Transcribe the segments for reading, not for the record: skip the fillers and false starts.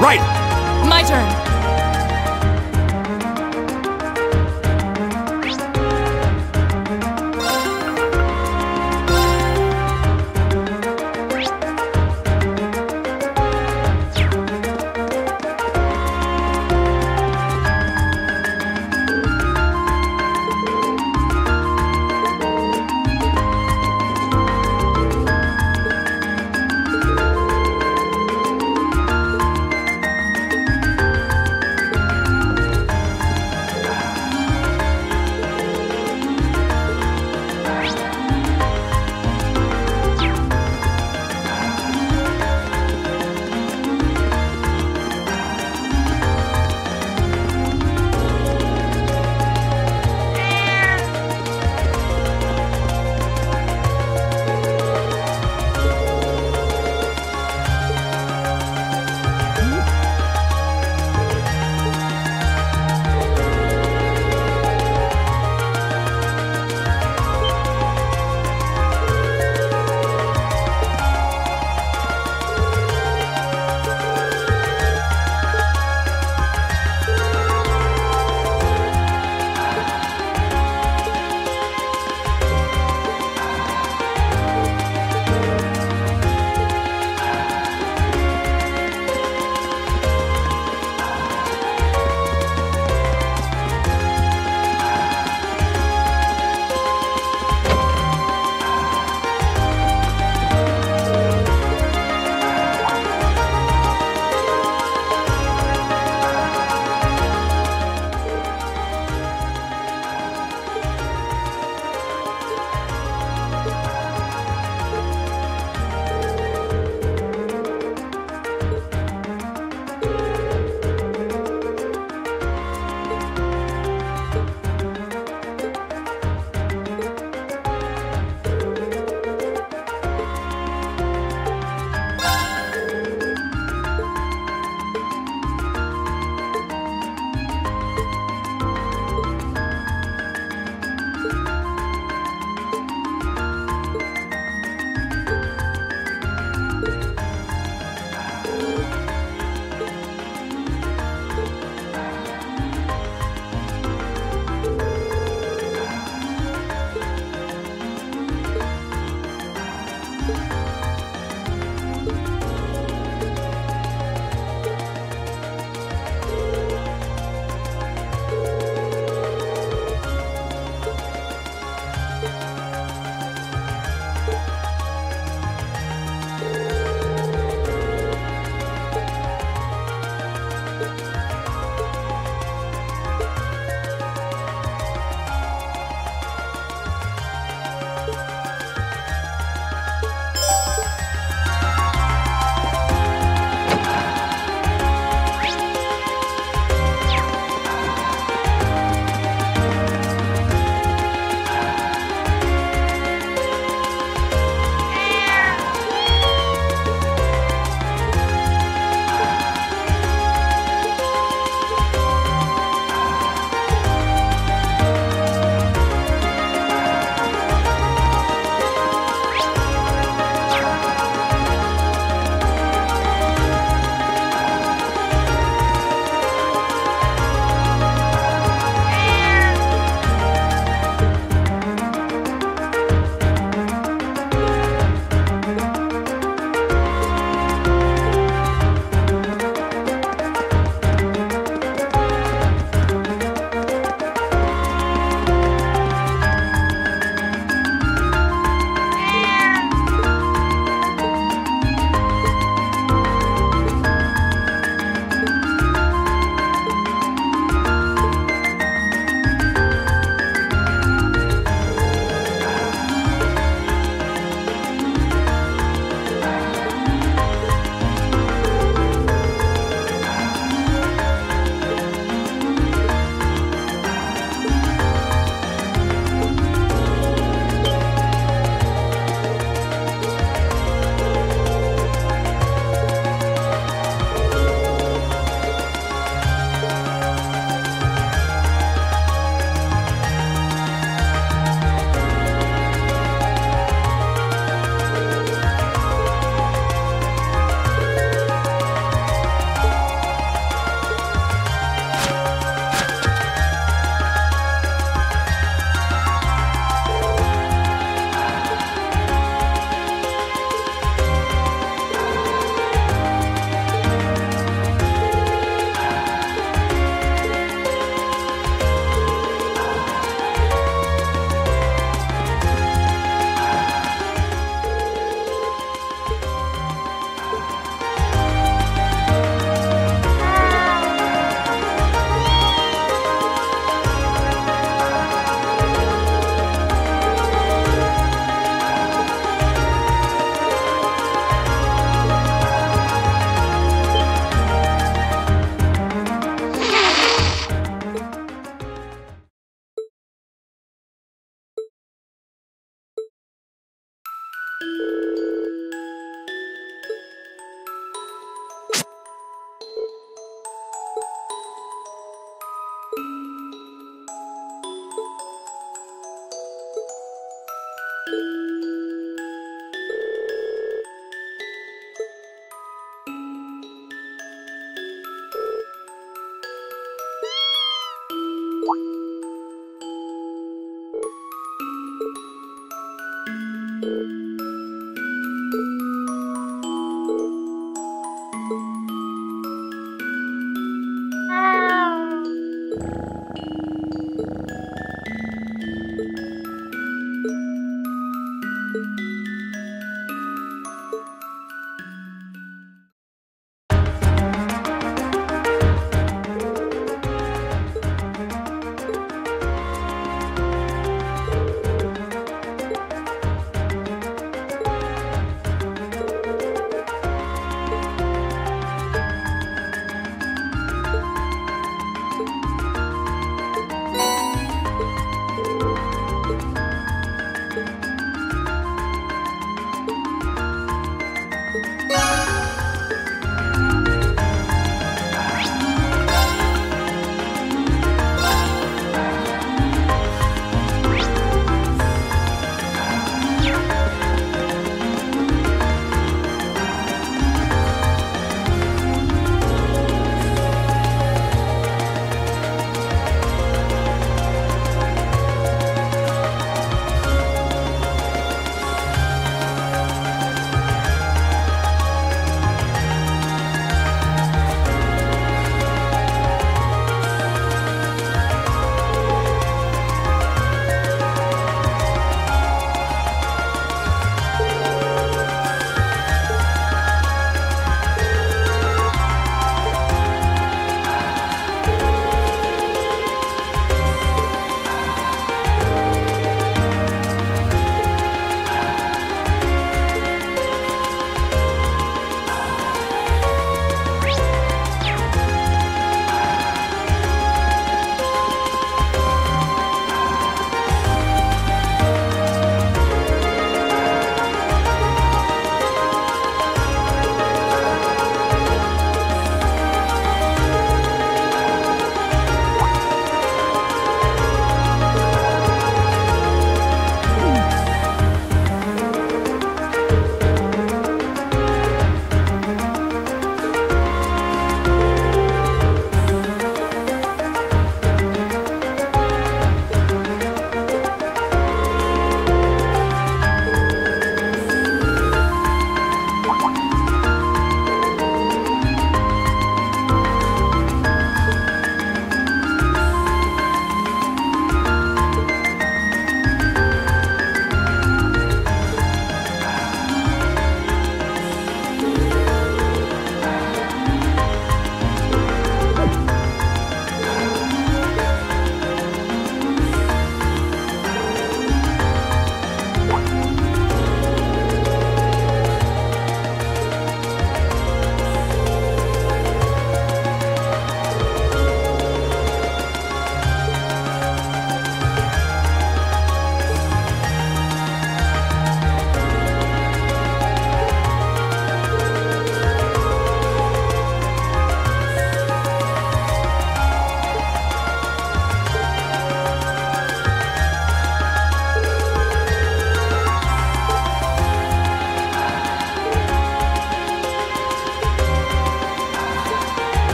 Right! My turn.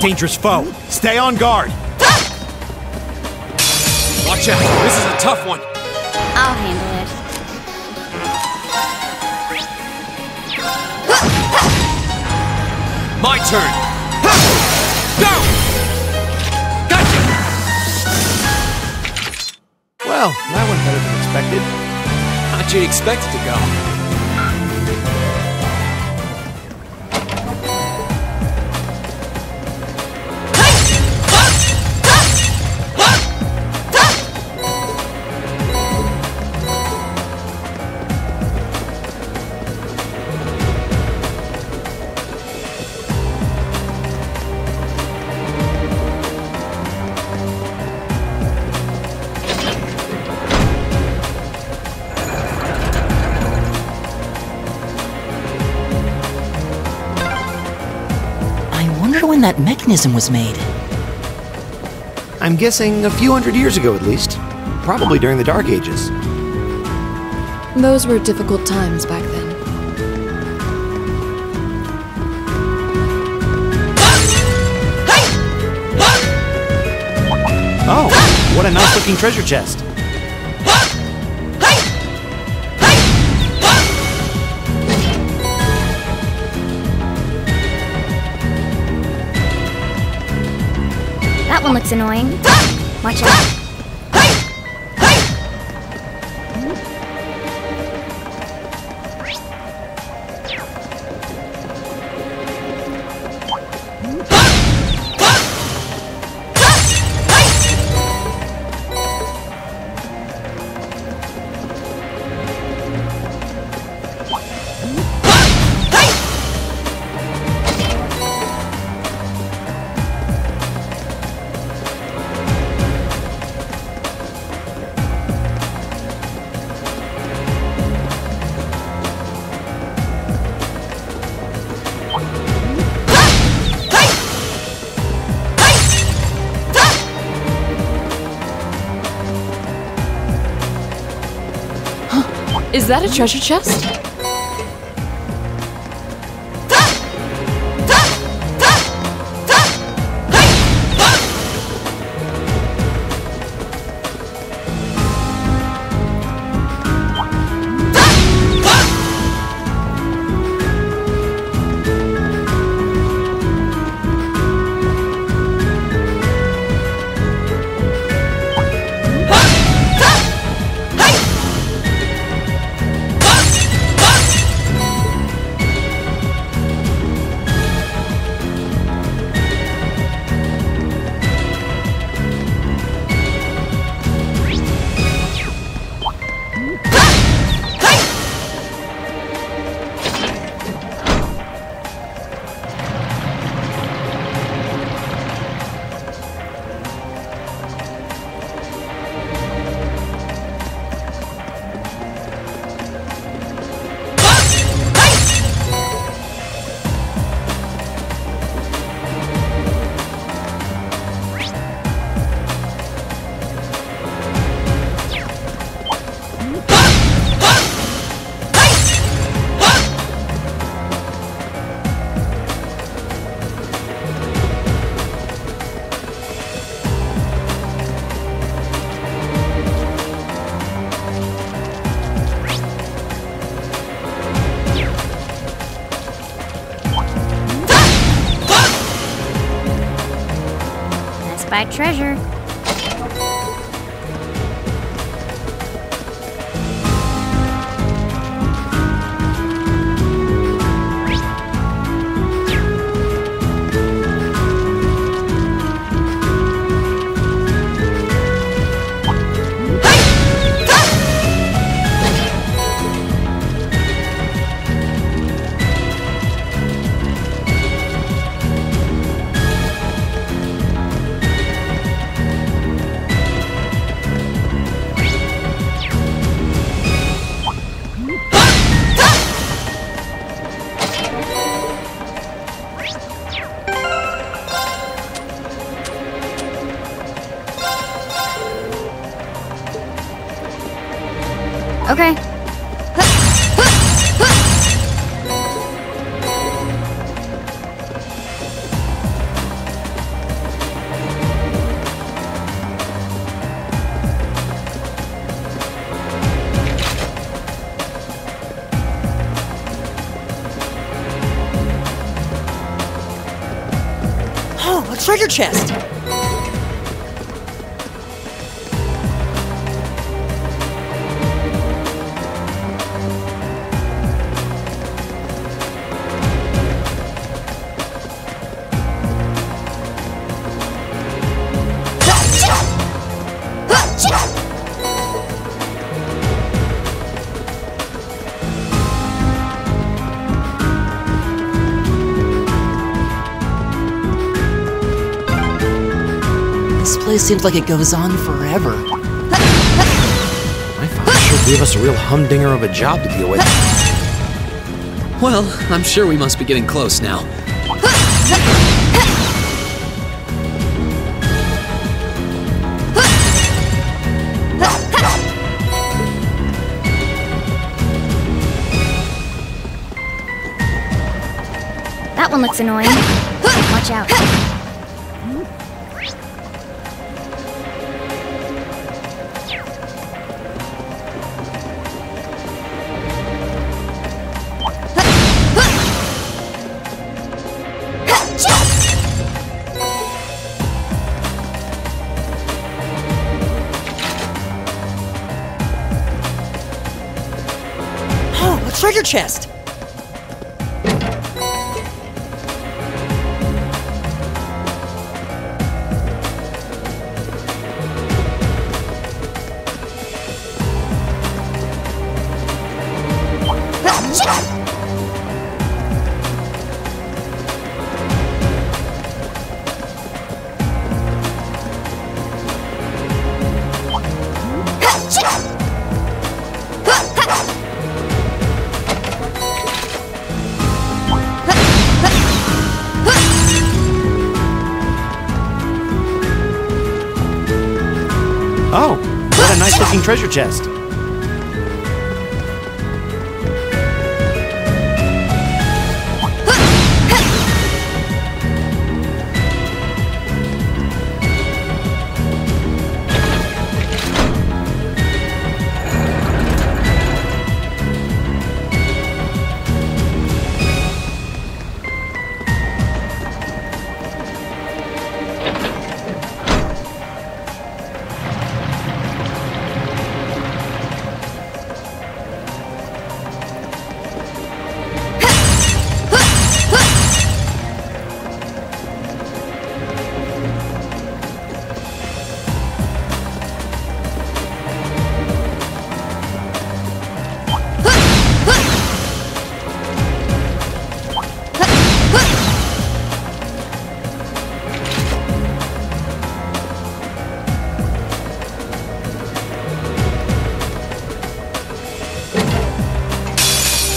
dangerous foe. Stay on guard. Watch out, this is a tough one. I'll handle it. My turn. Go! Gotcha! Well, that went better than expected. How'd you expect it to go? When that mechanism was made. I'm guessing a few hundred years ago at least. Probably during the Dark Ages. Those were difficult times back then. Oh, what a nice looking treasure chest. That one looks annoying. Watch out. Is that a treasure chest? By treasure. Okay. a treasure chest! This place seems like it goes on forever. My father sure gave us a real humdinger of a job to deal with. Well, I'm sure we must be getting close now. That one looks annoying. Watch out. Oh, a treasure chest! Oh, what a nice looking treasure chest.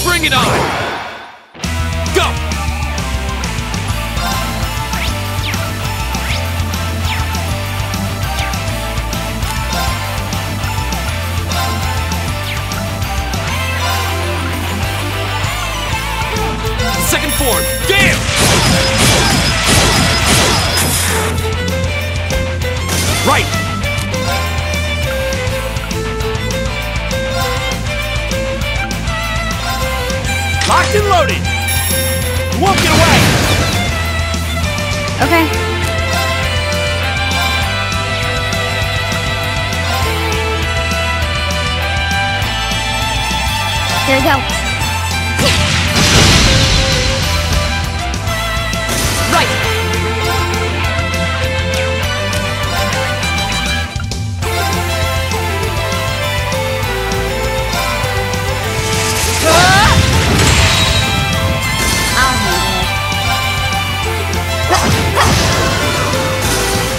Bring it on! Go! Second form, Gale! Right! Locked and loaded! You won't get away! Okay. Here we go. Right!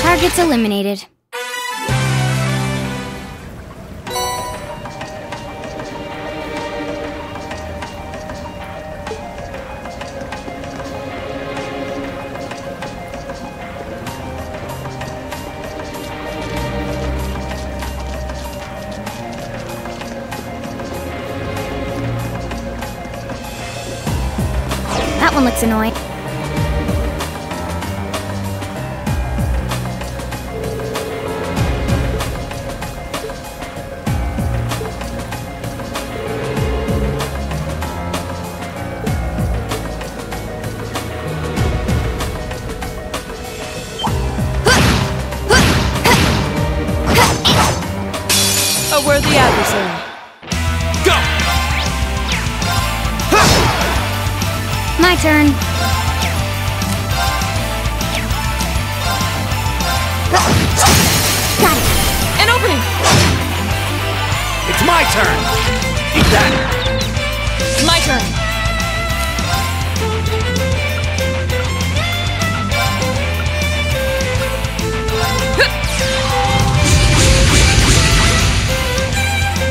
Target's eliminated. That one looks annoying. A worthy adversary. Go! My turn. Got it. An opening! It's my turn! Eat that! My turn.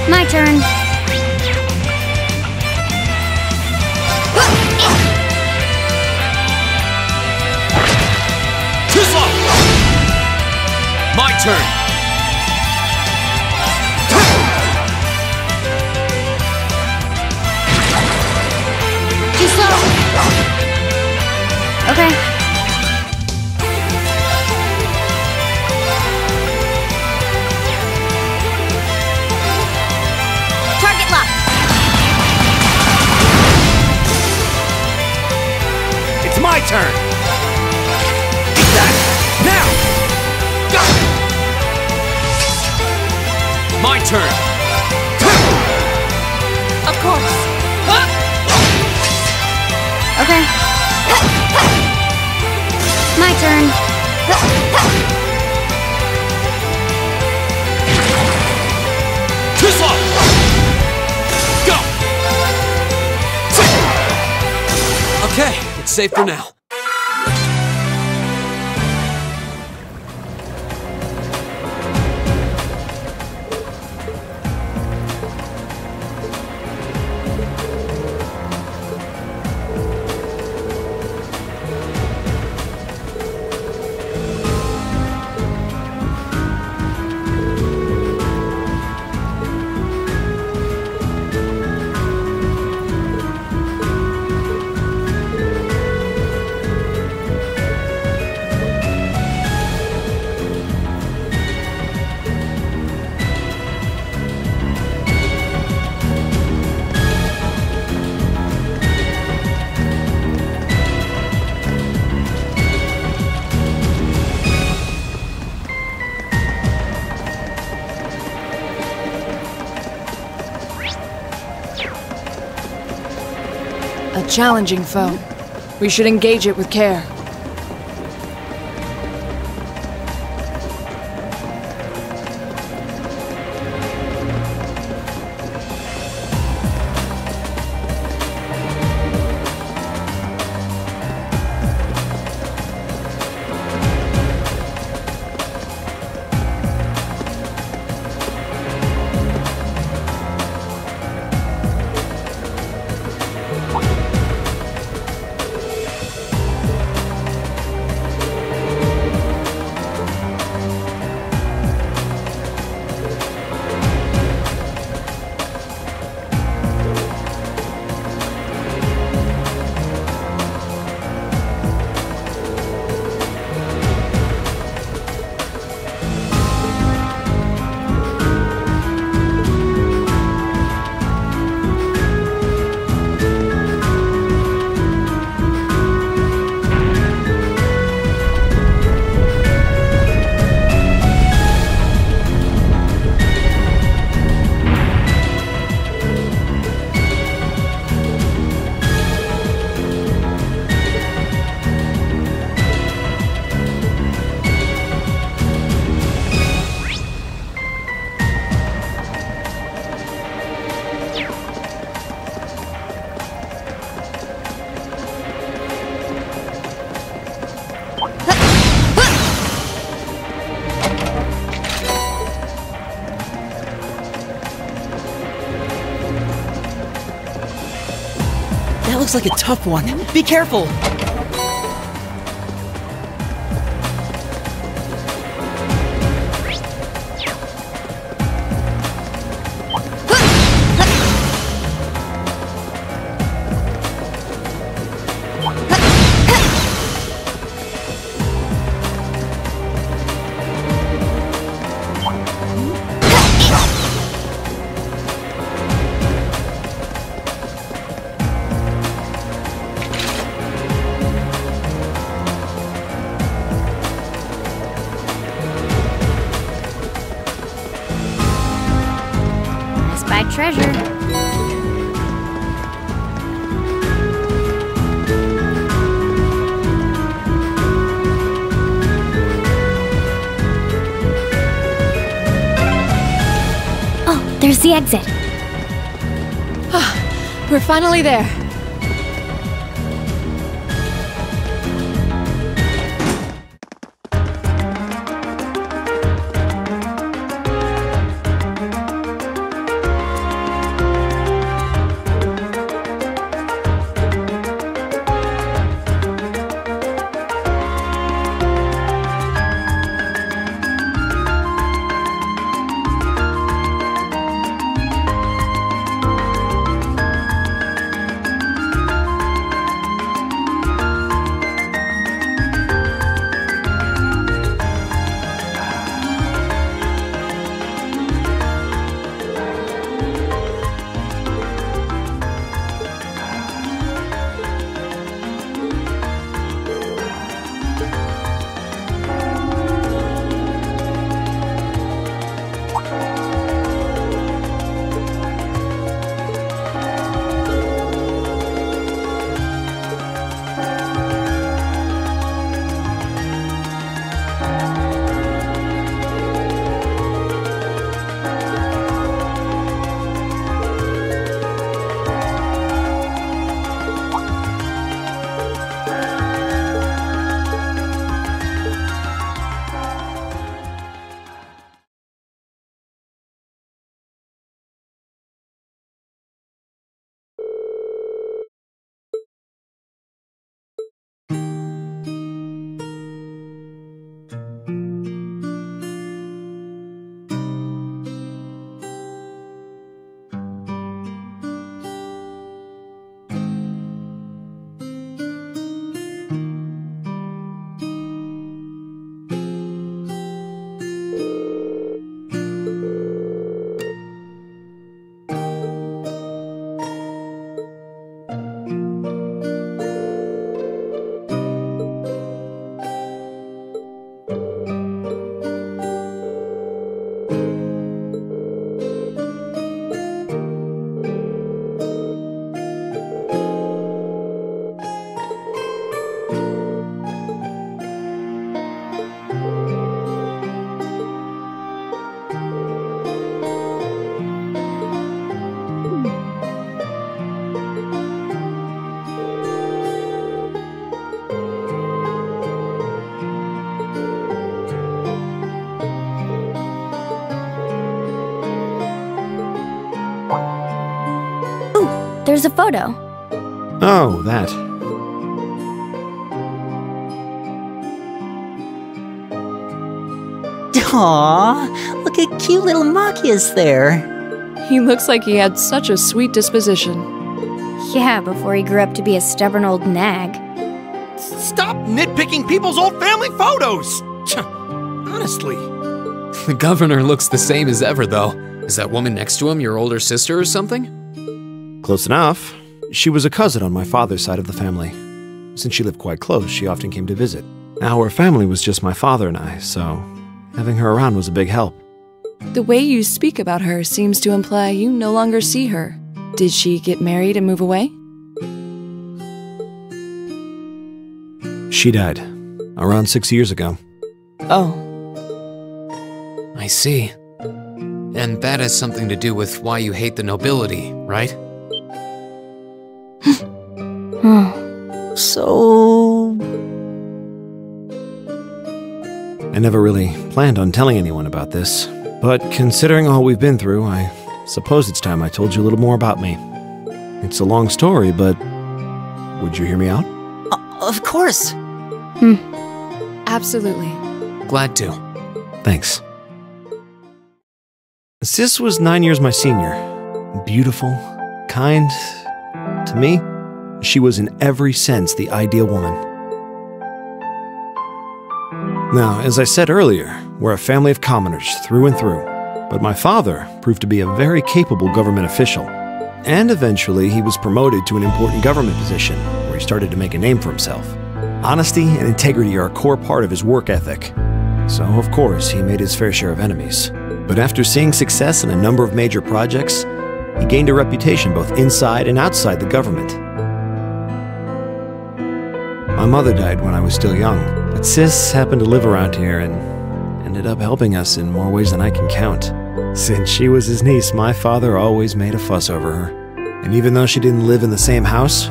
My turn. Too slow! My turn! Too slow. Okay. Target lock. It's my turn! Eat that! Now! Go! My turn! Of course. Okay. My turn. Too slow! Go! Okay, it's safe for now. A challenging foe. We should engage it with care. That looks like a tough one. Be careful! my treasure. Oh, there's the exit. We're finally there. There's a photo. Oh, that. Aww, look at cute little Machias there. He looks like he had such a sweet disposition. Yeah, before he grew up to be a stubborn old nag. Stop nitpicking people's old family photos! Honestly. The governor looks the same as ever, though. Is that woman next to him your older sister or something? Close enough. She was a cousin on my father's side of the family. Since she lived quite close, she often came to visit. Our family was just my father and I, so having her around was a big help. The way you speak about her seems to imply you no longer see her. Did she get married and move away? She died around 6 years ago. Oh. I see. And that has something to do with why you hate the nobility, right? So... I never really planned on telling anyone about this, but considering all we've been through, I suppose it's time I told you a little more about me. It's a long story, but would you hear me out? Of course. Absolutely. Glad to. Thanks. Sis was 9 years my senior. Beautiful, kind. To me, she was in every sense the ideal woman. Now, as I said earlier, we're a family of commoners through and through, but my father proved to be a very capable government official. And eventually, he was promoted to an important government position, where he started to make a name for himself. Honesty and integrity are a core part of his work ethic. So, of course, he made his fair share of enemies. But after seeing success in a number of major projects, He gained a reputation both inside and outside the government. My mother died when I was still young, but Sis happened to live around here and ended up helping us in more ways than I can count. Since she was his niece, my father always made a fuss over her. And even though she didn't live in the same house,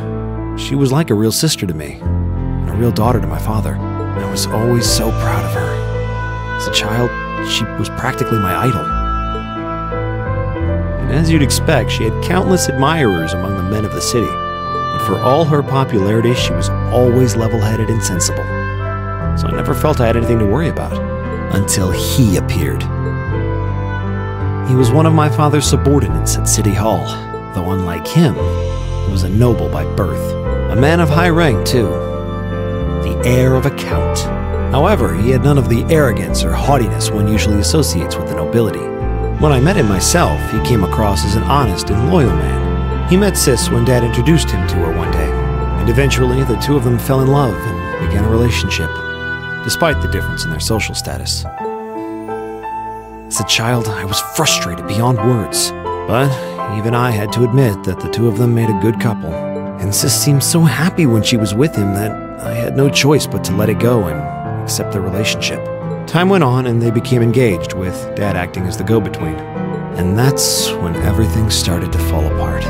she was like a real sister to me, and a real daughter to my father. And I was always so proud of her. As a child, she was practically my idol. And as you'd expect, she had countless admirers among the men of the city. But for all her popularity, she was always level-headed and sensible. So I never felt I had anything to worry about, until he appeared. He was one of my father's subordinates at City Hall, though unlike him, he was a noble by birth. A man of high rank, too. The heir of a count. However, he had none of the arrogance or haughtiness one usually associates with the nobility. When I met him myself, he came across as an honest and loyal man. He met Sis when Dad introduced him to her one day, and eventually the two of them fell in love and began a relationship, despite the difference in their social status. As a child, I was frustrated beyond words, but even I had to admit that the two of them made a good couple, and Sis seemed so happy when she was with him that I had no choice but to let it go and accept their relationship. Time went on and they became engaged, with Dad acting as the go-between. And that's when everything started to fall apart.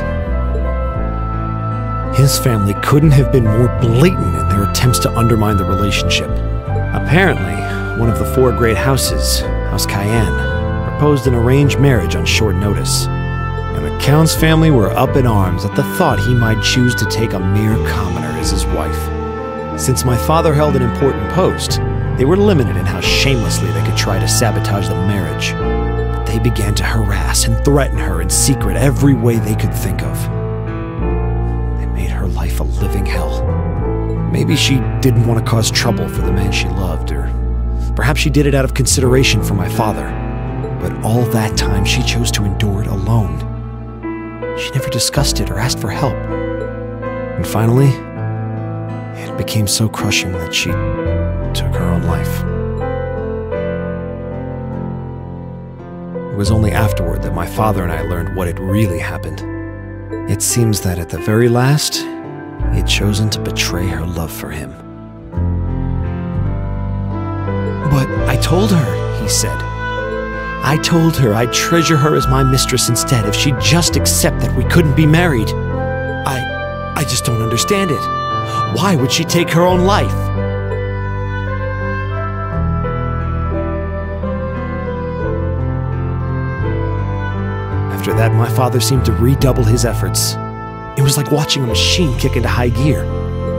His family couldn't have been more blatant in their attempts to undermine the relationship. Apparently, one of the four great houses, House Cayenne, proposed an arranged marriage on short notice. And the Count's family were up in arms at the thought he might choose to take a mere commoner as his wife. Since my father held an important post, they were limited in how shamelessly they could try to sabotage the marriage. But they began to harass and threaten her in secret every way they could think of. They made her life a living hell. Maybe she didn't want to cause trouble for the man she loved, or perhaps she did it out of consideration for my father. But all that time, she chose to endure it alone. She never discussed it or asked for help. And finally, it became so crushing that she took her own life. It was only afterward that my father and I learned what had really happened. It seems that at the very last, he had chosen to betray her love for him. "But I told her," he said. "I told her I'd treasure her as my mistress instead if she'd just accept that we couldn't be married. I just don't understand it. Why would she take her own life?" After that, my father seemed to redouble his efforts. It was like watching a machine kick into high gear.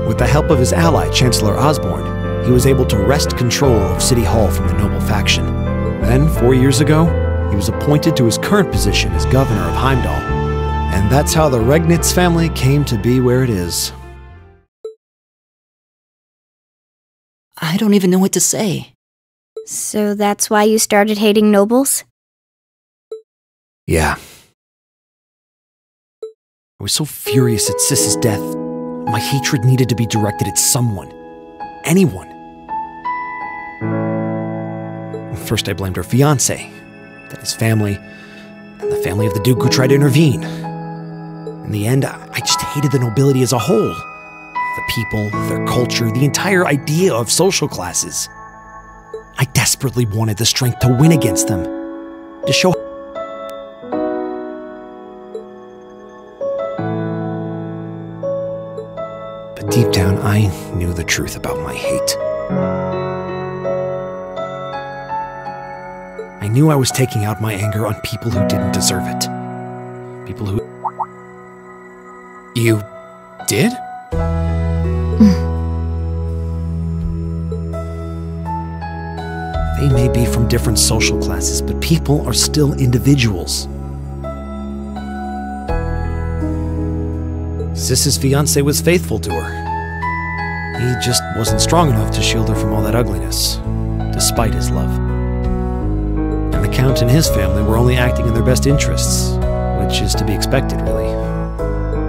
With the help of his ally, Chancellor Osborne, he was able to wrest control of City Hall from the noble faction. Then, 4 years ago, he was appointed to his current position as governor of Heimdall. And that's how the Regnitz family came to be where it is. I don't even know what to say. So that's why you started hating nobles? Yeah. I was so furious at Sis's death. My hatred needed to be directed at someone. Anyone. First I blamed her fiancé, then his family, and the family of the Duke who tried to intervene. In the end, I just hated the nobility as a whole. The people, their culture, the entire idea of social classes. I desperately wanted the strength to win against them, to show. But deep down, I knew the truth about my hate. I knew I was taking out my anger on people who didn't deserve it. People who... You did? They may be from different social classes, but people are still individuals. Sis's fiancé was faithful to her. He just wasn't strong enough to shield her from all that ugliness, despite his love. And the Count and his family were only acting in their best interests, which is to be expected, really.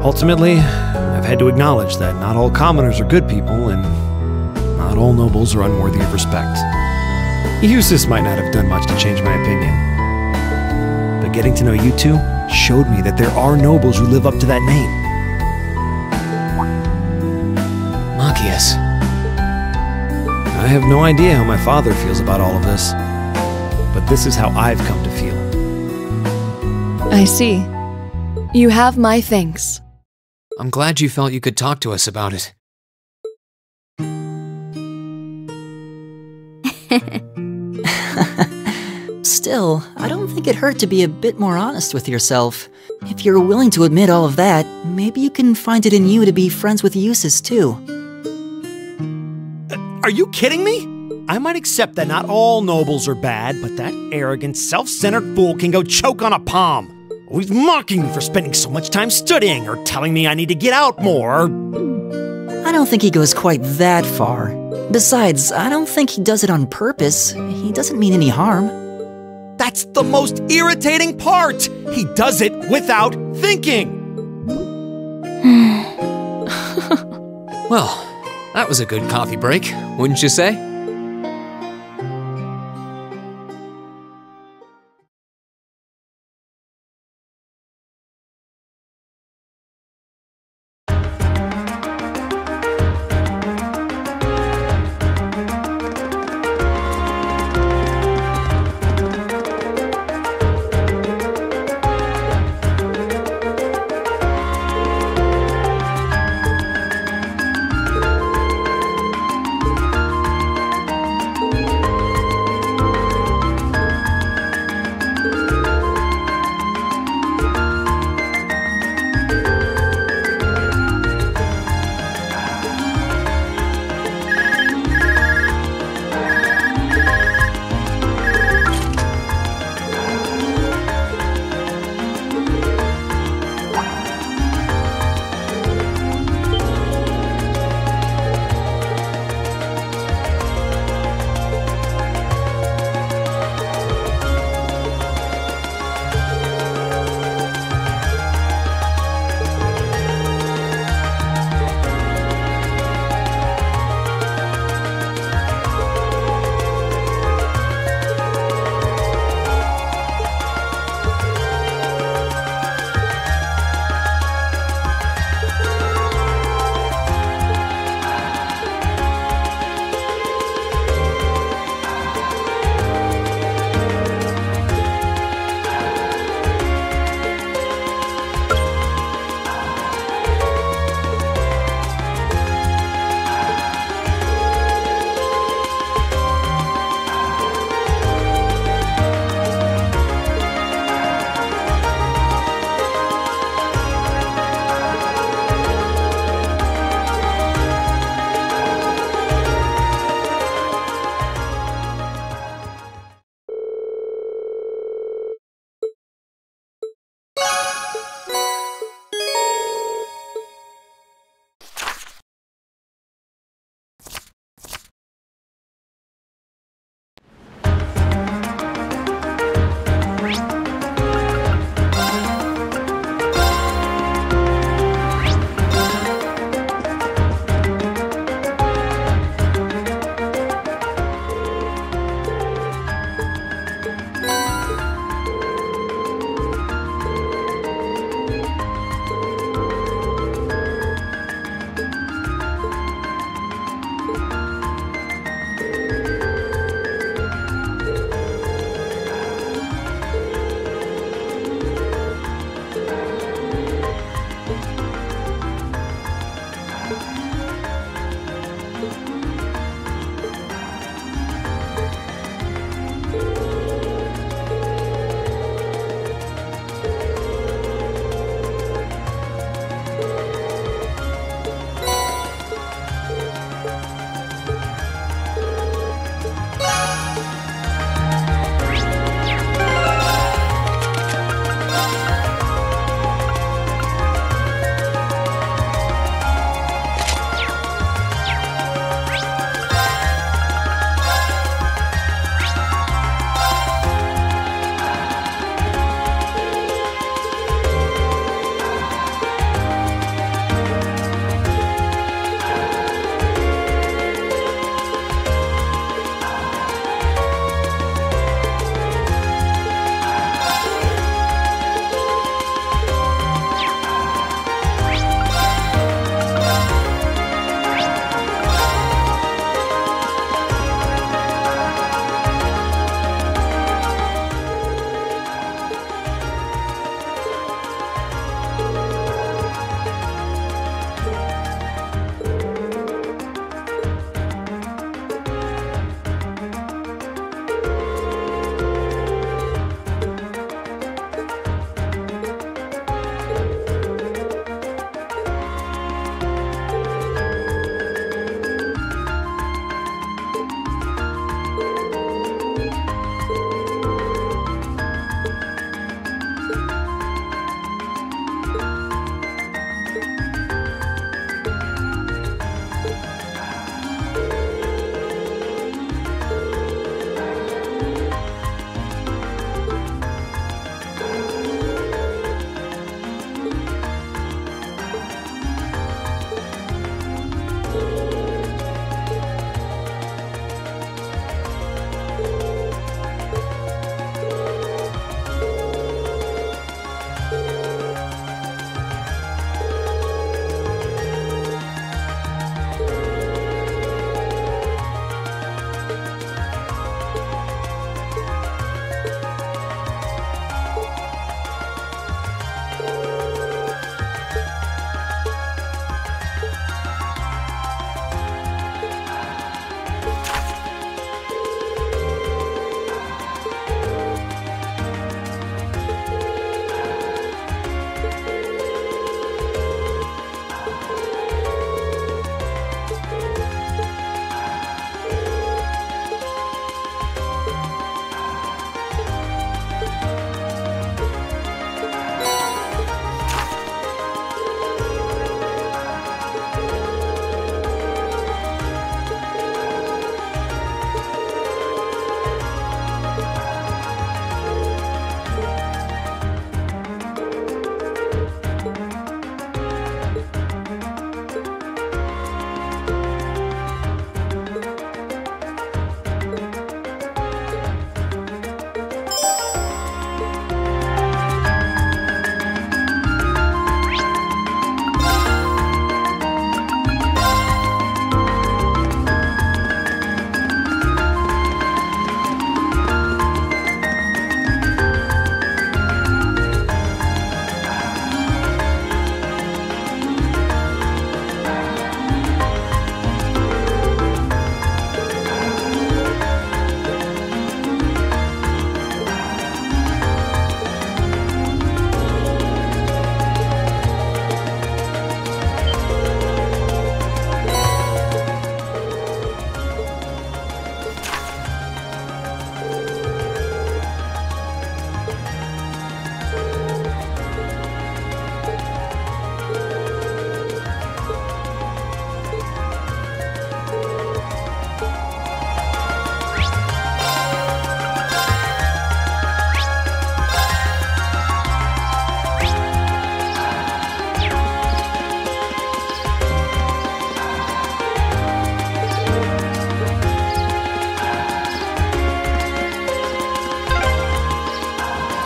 Ultimately, I've had to acknowledge that not all commoners are good people, and not all nobles are unworthy of respect. Eustace might not have done much to change my opinion. But getting to know you two showed me that there are nobles who live up to that name. Machias. I have no idea how my father feels about all of this, but this is how I've come to feel. I see. You have my thanks. I'm glad you felt you could talk to us about it. Still, I don't think it hurt to be a bit more honest with yourself. If you're willing to admit all of that, maybe you can find it in you to be friends with Eustace too. Are you kidding me? I might accept that not all nobles are bad, but that arrogant, self-centered fool can go choke on a palm. Always mocking me for spending so much time studying, or telling me I need to get out more. I don't think he goes quite that far. Besides, I don't think he does it on purpose. He doesn't mean any harm. That's the most irritating part! He does it without thinking! Well, that was a good coffee break, wouldn't you say?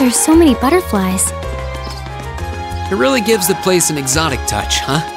There's so many butterflies. It really gives the place an exotic touch, huh?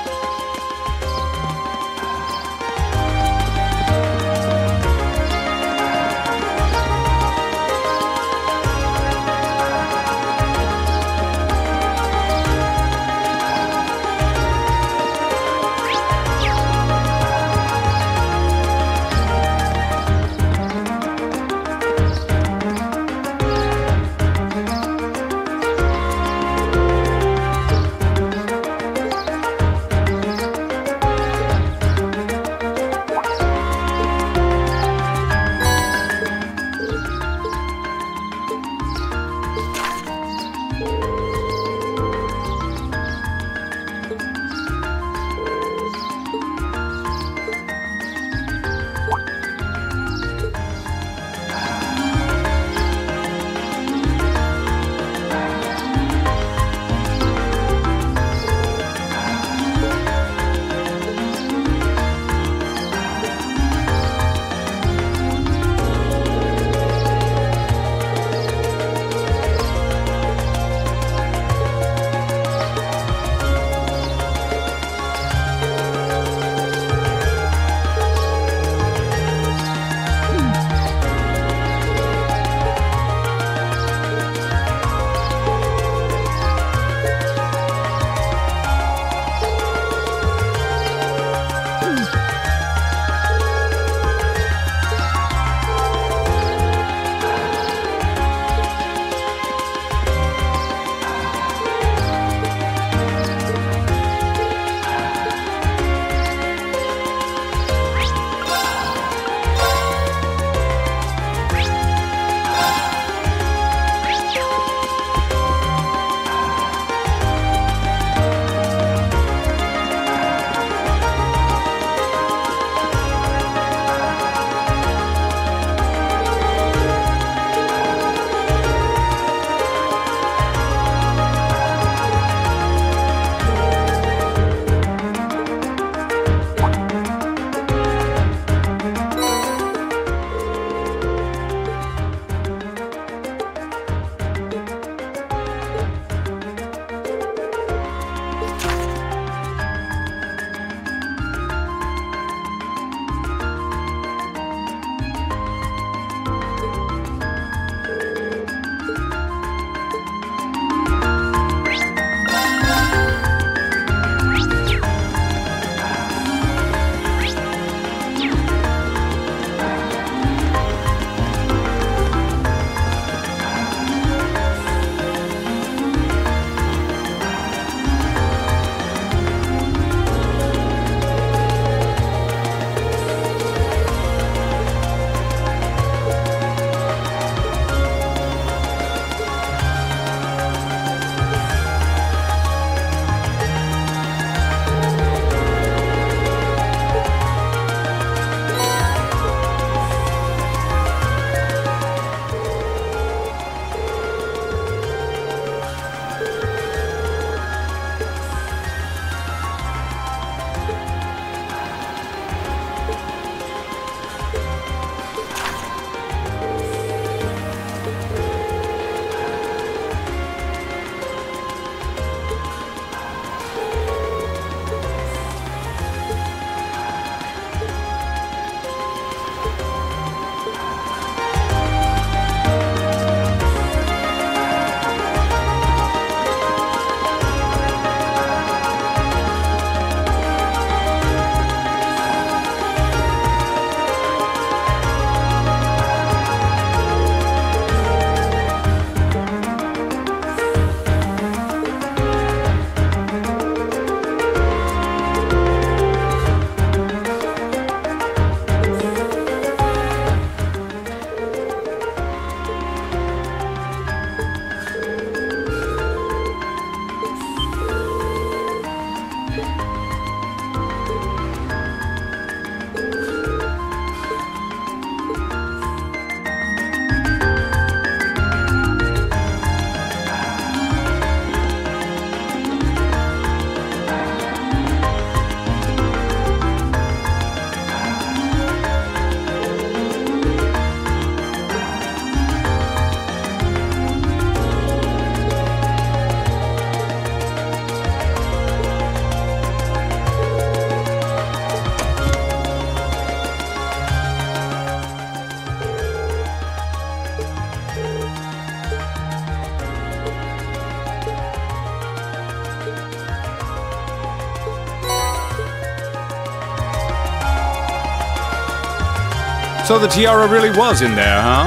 So the Tiara really was in there, huh?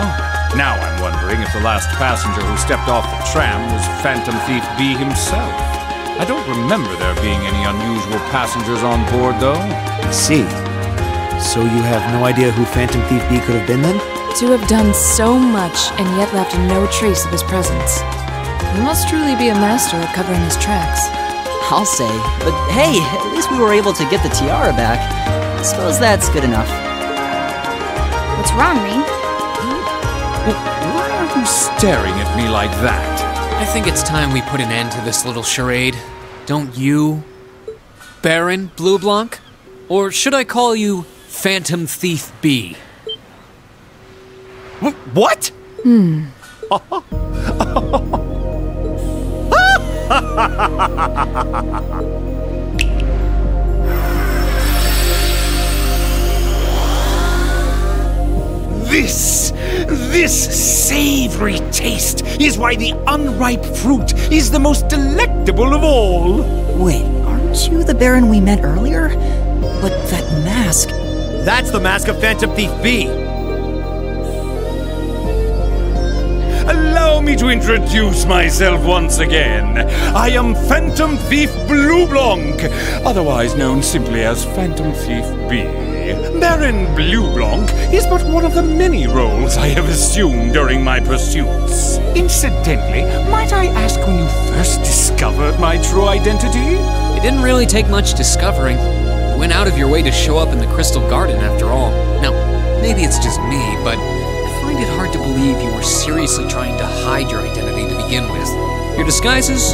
Now I'm wondering if the last passenger who stepped off the tram was Phantom Thief B himself. I don't remember there being any unusual passengers on board, though. I see. So you have no idea who Phantom Thief B could have been then? To have done so much and yet left no trace of his presence. He must truly be a master at covering his tracks. I'll say, but hey, at least we were able to get the Tiara back. I suppose that's good enough. What's wrong, Ring? Why are you staring at me like that? I think it's time we put an end to this little charade. Don't you, Baron Blue Blanc? Or should I call you Phantom Thief B? What? This savory taste is why the unripe fruit is the most delectable of all. Wait, aren't you the Baron we met earlier? But that mask... That's the mask of Phantom Thief B. Allow me to introduce myself once again. I am Phantom Thief Blue Blanc, otherwise known simply as Phantom Thief B. Baron Blue Blanc is but one of the many roles I have assumed during my pursuits. Incidentally, might I ask when you first discovered my true identity? It didn't really take much discovering. You went out of your way to show up in the Crystal Garden after all. Now, maybe it's just me, but I find it hard to believe you were seriously trying to hide your identity to begin with. Your disguises?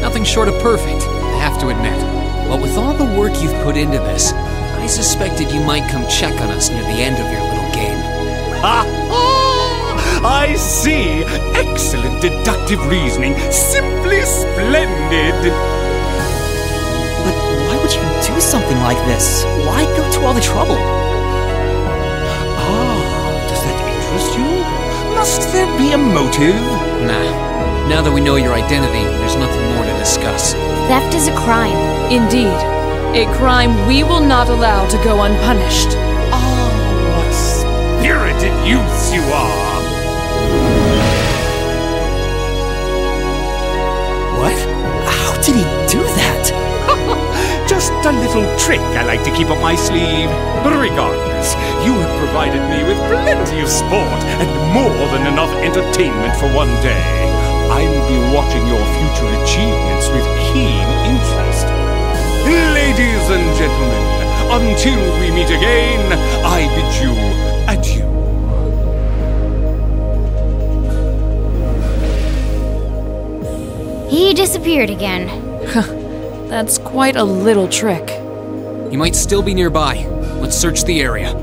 Nothing short of perfect, I have to admit. But with all the work you've put into this, I suspected you might come check on us near the end of your little game. I see. Excellent deductive reasoning. Simply splendid. But why would you do something like this? Why go to all the trouble? Does that interest you? Must there be a motive? Nah. Now that we know your identity, there's nothing more to discuss. Theft is a crime. Indeed. A crime we will not allow to go unpunished. What spirited youths you are! What? How did he do that? Just a little trick I like to keep up my sleeve. Regardless, you have provided me with plenty of sport and more than enough entertainment for one day. I will be watching your future achievements with keen interest. Ladies and gentlemen, until we meet again, I bid you adieu. He disappeared again. That's quite a little trick. You might still be nearby. Let's search the area.